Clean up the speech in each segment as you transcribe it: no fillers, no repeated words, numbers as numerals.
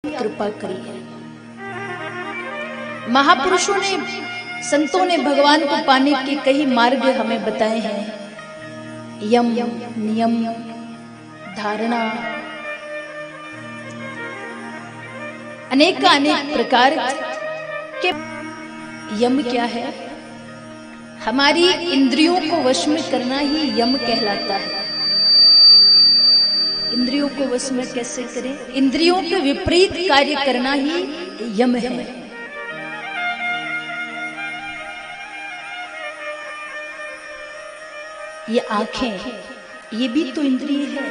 कृपा करिए। महापुरुषों ने, संतों ने भगवान को पाने के कई मार्ग हमें बताए हैं। यम, नियम, धारणा, अनेक प्रकार के। यम क्या है? हमारी इंद्रियों को वश में करना ही यम कहलाता है। इंद्रियों को वश में कैसे करें? इंद्रियों के विपरीत कार्य करना ही यम है। ये आंखें, ये भी तो इंद्रिय है।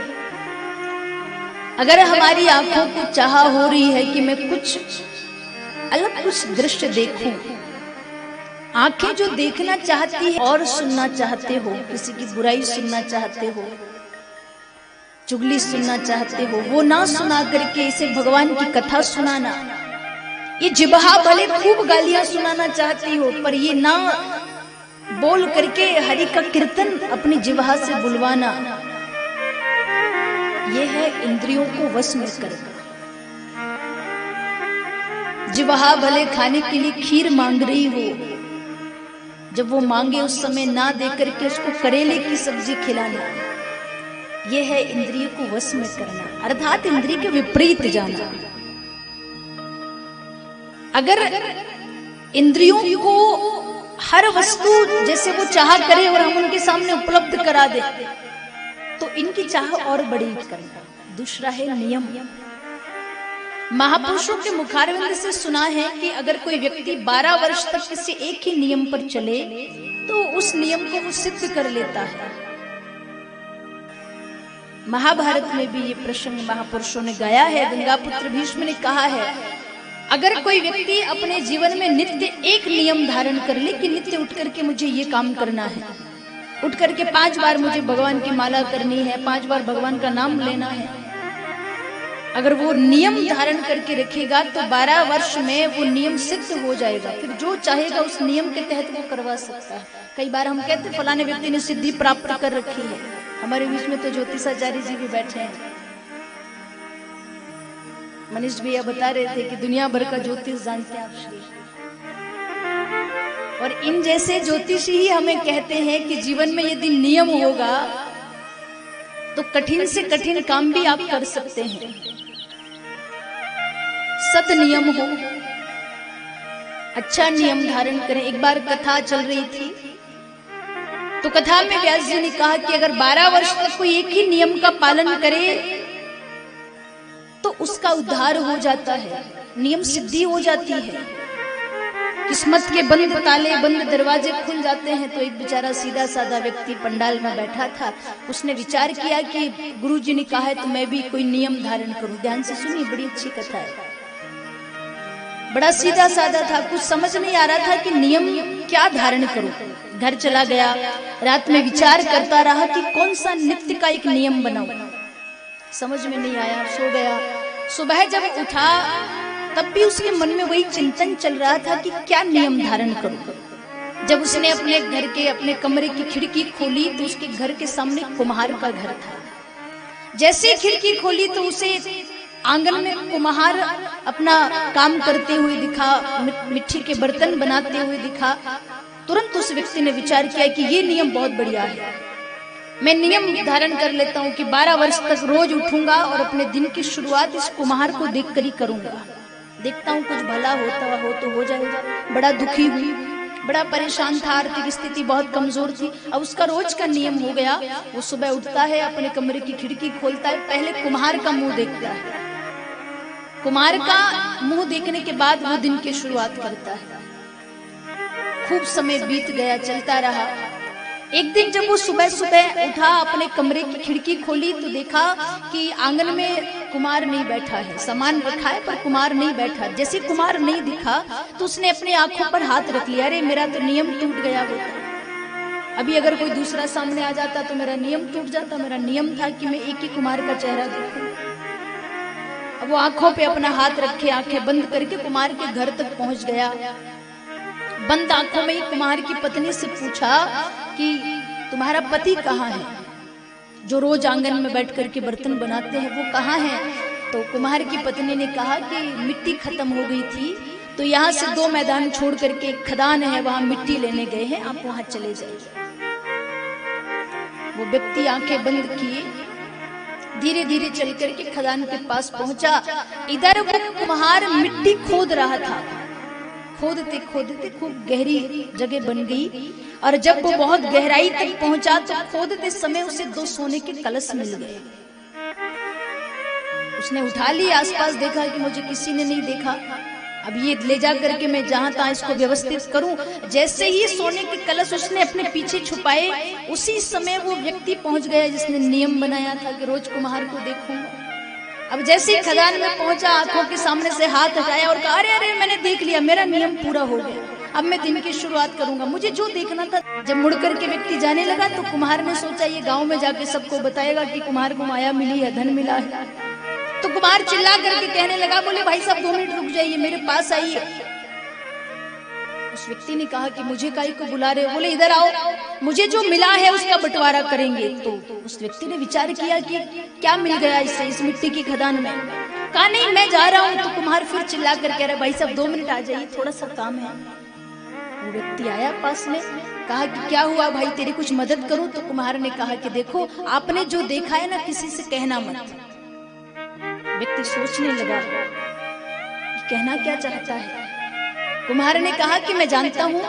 अगर हमारी आंखों को चाह हो रही है कि मैं कुछ अलग, कुछ दृश्य देखूं, आंखें जो देखना चाहती है और सुनना चाहते हो, किसी की बुराई सुनना चाहते हो, चुगली सुनना चाहते हो, वो ना सुना करके इसे भगवान की कथा सुनाना। ये जिह्वा भले खूब गालियां सुनाना चाहती हो, पर ये ना बोल करके हरि का कीर्तन अपनी जिह्वा से बुलवाना, ये है इंद्रियों को वश में करना। जिह्वा भले खाने के लिए खीर मांग रही हो, जब वो मांगे उस समय ना दे करके उसको करेले की सब्जी खिलाना, ये है इंद्रिय को वश में करना, अर्थात इंद्रिय के विपरीत जाना। अगर इंद्रियों को हर वस्तु जैसे वो चाह करे और हम उनके सामने उपलब्ध करा दे, तो इनकी चाह और बड़ी करना। दूसरा है नियम। महापुरुषों के मुखारविंद से सुना है कि अगर कोई व्यक्ति 12 वर्ष तक किसी एक ही नियम पर चले तो उस नियम को वो सिद्ध कर लेता है। महाभारत में भी ये प्रसंग महापुरुषों ने गाया है। गंगापुत्र भीष्म ने कहा है, अगर कोई व्यक्ति अपने जीवन में नित्य एक नियम धारण कर ले कि नित्य उठ करके मुझे ये काम करना है, उठ करके 5 बार मुझे भगवान की माला करनी है, 5 बार भगवान का नाम लेना है, अगर वो नियम धारण करके रखेगा तो 12 वर्ष में वो नियम सिद्ध हो जाएगा। फिर जो चाहेगा उस नियम के तहत वो करवा सकता है। कई बार हम कहते हैं फलाने व्यक्ति ने सिद्धि प्राप्त कर रखी है। हमारे बीच में तो ज्योतिषाचार्य जी भी बैठे हैं। मनीष भैया बता रहे थे कि दुनिया भर का ज्योतिष जानते हैं आप श्री, और इन जैसे ज्योतिषी ही हमें कहते हैं कि जीवन में यदि नियम होगा तो कठिन से कठिन काम भी आप कर सकते हैं। सत नियम हो, अच्छा नियम धारण करें। एक बार कथा चल रही थी तो कथा में व्यास जी ने कहा कि अगर 12 वर्ष तक कोई एक ही नियम का पालन करे तो उसका उद्धार हो जाता है, नियम सिद्धि हो जाती है, किस्मत के बंद ताले, बंद दरवाजे खुल जाते हैं। तो एक बेचारा सीधा साधा व्यक्ति पंडाल में बैठा था, उसने विचार किया कि गुरु जी ने कहा है तो मैं भी कोई नियम धारण करूं। ध्यान से सुनिए, बड़ी अच्छी कथा है। बड़ा सीधा साधा था, कुछ समझ नहीं आ रहा था कि नियम क्या धारण करूं। घर चला गया, रात में विचार करता रहा कि कौन सा नित्य का एक नियम बनाऊं। समझ में नहीं आया, सो गया। सुबह जब उठा तब भी उसके मन में वही चिंतन चल रहा था कि क्या नियम धारण करूं। जब उसने अपने घर के, अपने कमरे की खिड़की खोली तो उसके घर के सामने कुम्हार का घर था। जैसे खिड़की खोली तो उसे आंगन में कुम्हार अपना काम करते हुए दिखा, मिट्टी के बर्तन बनाते हुए दिखा। तुरंत उस व्यक्ति ने विचार किया कि ये नियम बहुत बढ़िया है, मैं नियम धारण कर लेता हूँ कि 12 वर्ष तक रोज उठूंगा और अपने दिन की शुरुआत इस कुम्हार को देखकर ही करूंगा। देखता हूँ कुछ भला होता हो तो हो जाएगा। बड़ा दुखी हुई, बड़ा परेशान था, आर्थिक स्थिति बहुत कमजोर थी। अब उसका रोज का नियम हो गया, वो सुबह उठता है, अपने कमरे की खिड़की खोलता है, पहले कुम्हार का मुंह देखता है। कुम्हार का मुंह देखने के बाद वो दिन की शुरुआत करता है। खूब समय बीत गया, चलता रहा। एक दिन जब वो सुबह सुबह उठा, अपने कमरे की खिड़की खोली तो देखा कि आंगन में कुम्हार नहीं बैठा है। सामान रखा है पर कुम्हार नहीं बैठा। जैसे कुम्हार नहीं दिखा तो उसने अपनी आंखों पर हाथ रख लिया, अरे मेरा तो नियम टूट गया होता। अभी अगर कोई दूसरा सामने आ जाता तो मेरा नियम टूट जाता। मेरा नियम था कि मैं एक ही कुम्हार का चेहरा देखूं। अब वो आंखों पे अपना हाथ रखे, आंखें बंद करके कुम्हार के घर तक पहुंच गया। बंद आंखों में ही कुम्हार की पत्नी से पूछा कि तुम्हारा पति कहाँ है, जो रोज आंगन में बैठ करके बर्तन बनाते हैं, वो कहाँ है? तो कुम्हार की पत्नी ने कहा कि मिट्टी खत्म हो गई थी, तो यहाँ से 2 मैदान छोड़ करके एक खदान है, वहां मिट्टी लेने गए हैं, आप वहां चले जाइए। वो व्यक्ति आंखें बंद किए, धीरे धीरे चल करके खदान के पास पहुंचा। इधर वो कुम्हार मिट्टी खोद रहा था, खोदते खोदते खूब गहरी जगह बन गई, और जब वो बहुत गहराई तक पहुंचा तो खोदते समय उसे 2 सोने के कलश मिल गए। उसने उठा ली, आसपास देखा कि मुझे किसी ने नहीं देखा, अब ये ले जा करके मैं जहां तहां इसको व्यवस्थित करूं। जैसे ही सोने के कलश उसने अपने पीछे छुपाए, उसी समय वो व्यक्ति पहुंच गया जिसने नियम बनाया था कि रोज कुम्हार को देखूंगा। अब जैसे ही खदान में पहुंचा, आंखों के सामने से हाथ हटाया और कहा, अरे अरे मैंने देख लिया, मेरा नियम पूरा हो गया, अब मैं दिन की शुरुआत करूंगा, मुझे जो देखना था। जब मुड़ करके व्यक्ति जाने लगा तो कुम्हार ने सोचा ये गांव में जाके सबको बताएगा कि कुम्हार को माया मिली है, धन मिला है। तो कुम्हार चिल्ला करके कहने लगा, बोले भाई साहब 2 मिनट रुक जाइए, मेरे पास आइए। उस व्यक्ति ने कहा कि मुझे काहे को बुला रहे हो? बोले इधर आओ, मुझे जो मिला है उसका बंटवारा करेंगे। तो उस व्यक्ति ने विचार किया कि क्या मिल गया इससे, इस मिट्टी की खदान में। कहा नहीं मैं जा रहा हूं। तो कुम्हार फिर चिल्ला कर कह रहा, भाई साहब 2 मिनट आ जाइए, थोड़ा सा काम है। वो व्यक्ति आया पास में, कहा कि क्या हुआ भाई, तेरी कुछ मदद करूं? तो कुम्हार ने कहा कि देखो आपने जो देखा है ना, किसी से कहना मत। व्यक्ति सोचने लगा कि कहना क्या चाहता है। कुम्हार ने कहा कि मैं जानता हूं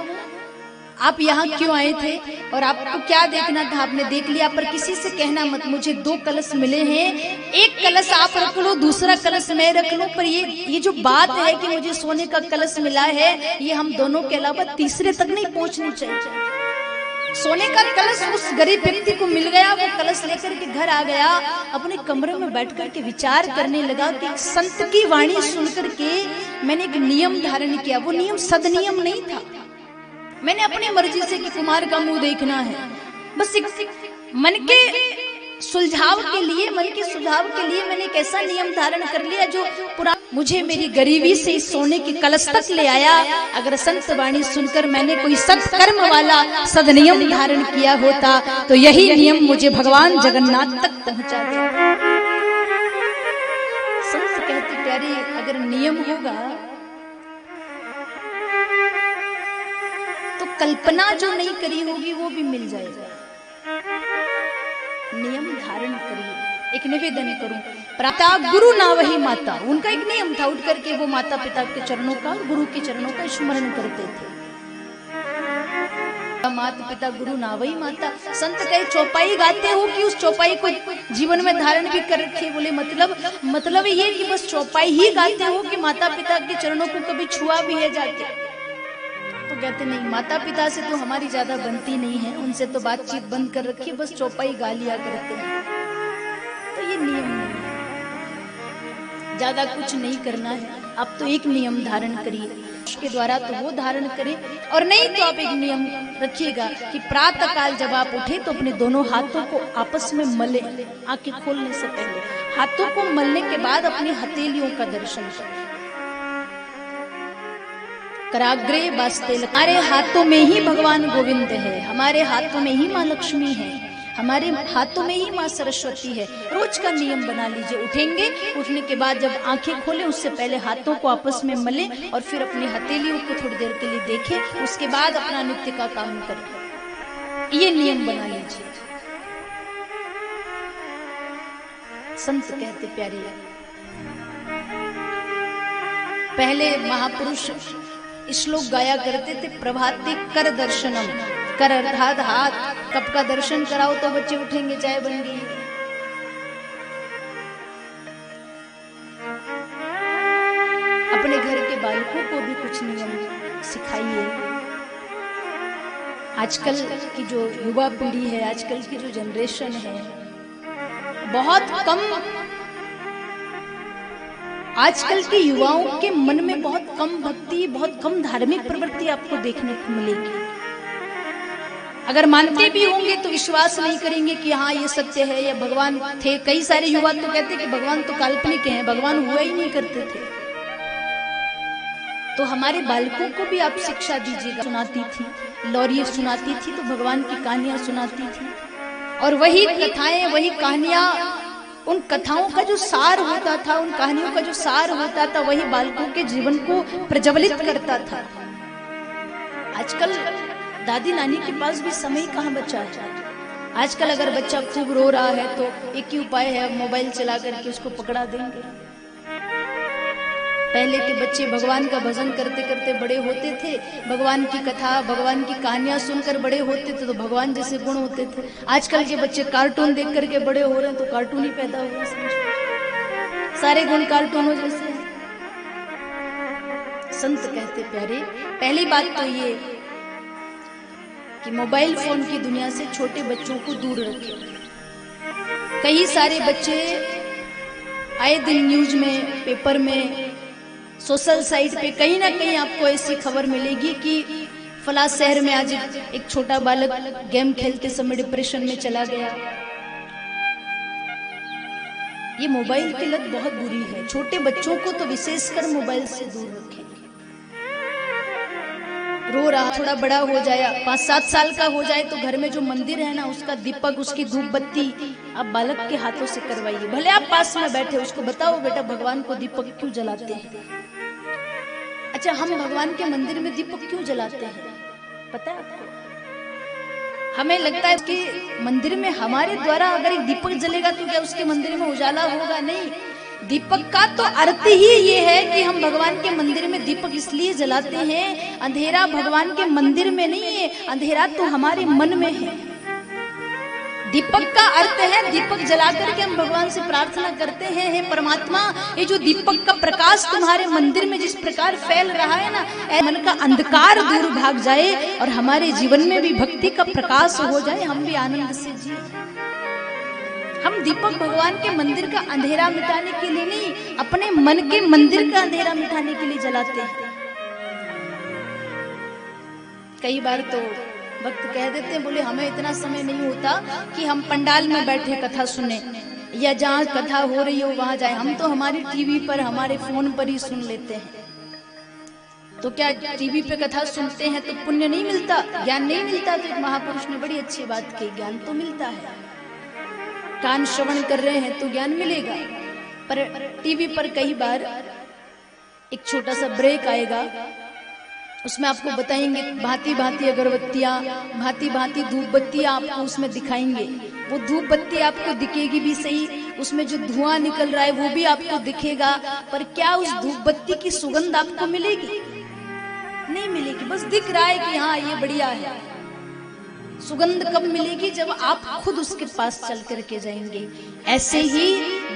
आप यहाँ क्यों आए थे और आपको क्या देखना था, आपने देख लिया, पर किसी से कहना मत। मुझे 2 कलश मिले हैं, एक कलश आप रख लो, दूसरा कलश मैं रख लूं, पर ये जो बात है कि मुझे सोने का कलश मिला है, ये हम दोनों के अलावा तीसरे तक नहीं पहुंचनी चाहिए। सोने का कलश उस गरीब व्यक्ति को मिल गया, वो कलश लेकर के घर आ गया, अपने कमरे में बैठ करके विचार करने लगा कि संत की वाणी सुनकर के मैंने एक नियम धारण किया। वो नियम सदनियम नहीं था, मैंने अपनी मर्जी से कि कुमार का मुंह देखना है, बस एक मन के सुलझाव के लिए, मन के सुझाव के लिए मैंने एक ऐसा नियम धारण कर लिया जो पूरा मुझे मेरी गरीबी से इस सोने की कलश तक ले आया। अगर संत वाणी सुनकर मैंने कोई सत्कर्म वाला सदनियम धारण किया होता तो यही नियम मुझे भगवान जगन्नाथ तक पहुंचा दे। संत कहते प्यारे, अगर नियम होगा तो कल्पना जो नहीं करी होगी वो भी मिल जाएगा। नियम धारण करिए। एक निवेदन करूं, प्रातः गुरु ना वही माता, उनका एक नियम था, उठ करके वो माता पिता के चरणों का और गुरु के चरणों का स्मरण करते थे। माता पिता गुरु ना वही माता। संत कहे चौपाई गाते हो कि उस चौपाई को जीवन में धारण भी कर रखे? बोले मतलब ये कि बस चौपाई ही गाते हो कि माता पिता के चरणों को कभी छुआ भी है जाके? तो कहते नहीं, माता पिता से तो हमारी ज्यादा बनती नहीं है, उनसे तो बातचीत बंद कर रखी, बस चौपाई गा लिया करते हैं। तो ये नियम नहीं है, ज्यादा कुछ नहीं करना है। आप तो एक नियम धारण करिए, उसके द्वारा तो वो धारण करें, और नहीं तो आप एक नियम रखिएगा कि प्रातः काल जब आप उठे तो अपने दोनों हाथों को आपस में मले, आंखें खोलने से पहले हाथों को मलने के बाद अपनी हथेलियों का दर्शन करें। कराग्रे बास्ते, हमारे हाथों में ही भगवान गोविंद है, हमारे हाथों में ही माँ लक्ष्मी है, हमारे हाथों में ही माँ सरस्वती है। रोज का नियम बना लीजिए, उठेंगे, उठने के बाद जब आंखें खोलें उससे पहले हाथों को आपस में मलें और फिर अपनी हथेलियों को थोड़ी देर के लिए देखें, उसके बाद अपना नित्य का काम करें। ये नियम बना लीजिए। संत कहते प्यारे, पहले महापुरुष श्लोक गाया करते थे, प्रभाते कर दर्शनम, कर अर्थात हाथ, कप का दर्शन कराओ तो बच्चे उठेंगे, चाय बन गई। अपने घर के बालकों को भी कुछ नियम सिखाइए। आजकल की जो युवा पीढ़ी है, आजकल की जो जनरेशन है, बहुत कम, आजकल के युवाओं के मन में बहुत कम भक्ति, बहुत कम धार्मिक प्रवृत्ति आपको देखने को मिलेगी। अगर मानते भी होंगे तो विश्वास नहीं करेंगे कि हाँ ये सत्य है या भगवान थे। कई सारे युवा तो कहते कि भगवान तो काल्पनिक हैं, भगवान हुआ ही नहीं करते थे। तो हमारे बालकों को भी आप शिक्षा दीजिएगा। सुनाती थी, लौरिये सुनाती थी तो भगवान की कहानियां सुनाती थी, और वही कथाएं, वही कहानियां उन कथाओं का जो सार होता था, उन कहानियों का जो सार होता था, वही बालकों के जीवन को प्रज्वलित करता था। आजकल दादी नानी के पास भी समय कहाँ बचा है। आजकल अगर बच्चा खूब रो रहा है तो एक ही उपाय है, मोबाइल चला करके उसको पकड़ा देंगे। पहले के बच्चे भगवान का भजन करते करते बड़े होते थे, भगवान की कथा, भगवान की कहानियां सुनकर बड़े होते थे, तो भगवान जैसे गुण होते थे। आजकल के बच्चे कार्टून देख करके बड़े हो रहे हैं, तो कार्टून ही पैदा हुआ, समझो सारे गुण कार्टूनों जैसे हैं। संत कहते प्यारे, पहली बात तो ये कि मोबाइल फोन की दुनिया से छोटे बच्चों को दूर रखें। कई सारे बच्चे आए दिन न्यूज में, पेपर में, सोशल साइट पे कहीं ना कहीं आपको ऐसी खबर मिलेगी कि फला शहर में आज एक छोटा बालक गेम खेलते समय डिप्रेशन में चला गया। ये मोबाइल की लत बहुत बुरी है। छोटे बच्चों को तो विशेषकर मोबाइल से दूर रखें। रो रहा, थोड़ा बड़ा हो जाए, 5-7 साल का हो जाए, तो घर में जो मंदिर है ना, उसका दीपक, उसकी धूप बत्ती आप बालक के हाथों से करवाइए। भले आप पास में बैठे, उसको बताओ बेटा भगवान को दीपक क्यों जलाते हैं। अच्छा, हम भगवान के मंदिर में दीपक क्यों जलाते हैं पता है आपको? हमें लगता है कि मंदिर में हमारे द्वारा अगर एक दीपक जलेगा तो क्या उसके मंदिर में उजाला होगा? नहीं। दीपक का तो अर्थ ही ये है कि हम भगवान के मंदिर में दीपक इसलिए जलाते हैं, अंधेरा भगवान के मंदिर में नहीं है, अंधेरा तो हमारे मन में है। दीपक का अर्थ है, दीपक जला करके हम भगवान से प्रार्थना करते हैं, हे परमात्मा, ये जो दीपक का प्रकाश तुम्हारे मंदिर में जिस प्रकार फैल रहा है ना, मन का अंधकार दूर भाग जाए और हमारे जीवन में भी भक्ति का प्रकाश हो जाए, हम भी आनंद से जिए। हम दीपक भगवान के मंदिर का अंधेरा मिटाने के लिए नहीं, अपने मन के मंदिर का अंधेरा मिटाने के लिए जलाते हैं। कई बार तो भक्त कह देते हैं, बोले हमें इतना समय नहीं होता कि हम पंडाल में बैठे कथा सुने या जहाँ कथा हो रही हो वहां जाए, हम तो हमारी टीवी पर, हमारे फोन पर ही सुन लेते हैं। तो क्या टीवी पे कथा सुनते हैं तो पुण्य नहीं मिलता, ज्ञान नहीं मिलता? तो एक महापुरुष ने बड़ी अच्छी बात कही, ज्ञान तो मिलता है। कान श्रवण कर रहे हैं तो ज्ञान मिलेगा, पर टीवी पर कई बार एक छोटा सा ब्रेक आएगा, उसमें आपको बताएंगे भांति भांति अगरबत्तियां, भांति भांति धूप बत्तियां आपको उसमें दिखाएंगे। वो धूप बत्ती आपको दिखेगी भी सही, उसमें जो धुआं निकल रहा है वो भी आपको दिखेगा, पर क्या उस धूप बत्ती की सुगंध आपको मिलेगी? नहीं मिलेगी। बस दिख रहा है कि हाँ ये बढ़िया है। सुगंध कब मिलेगी? जब आप खुद उसके पास चल करके जाएंगे। ऐसे ही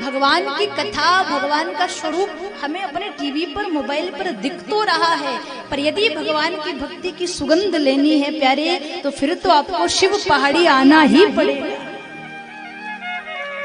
भगवान की कथा, भगवान का स्वरूप हमें अपने टीवी पर, मोबाइल पर दिख तो रहा है, पर यदि भगवान की भक्ति की सुगंध लेनी है प्यारे, तो फिर तो आपको शिव पहाड़ी आना ही पड़ेगा।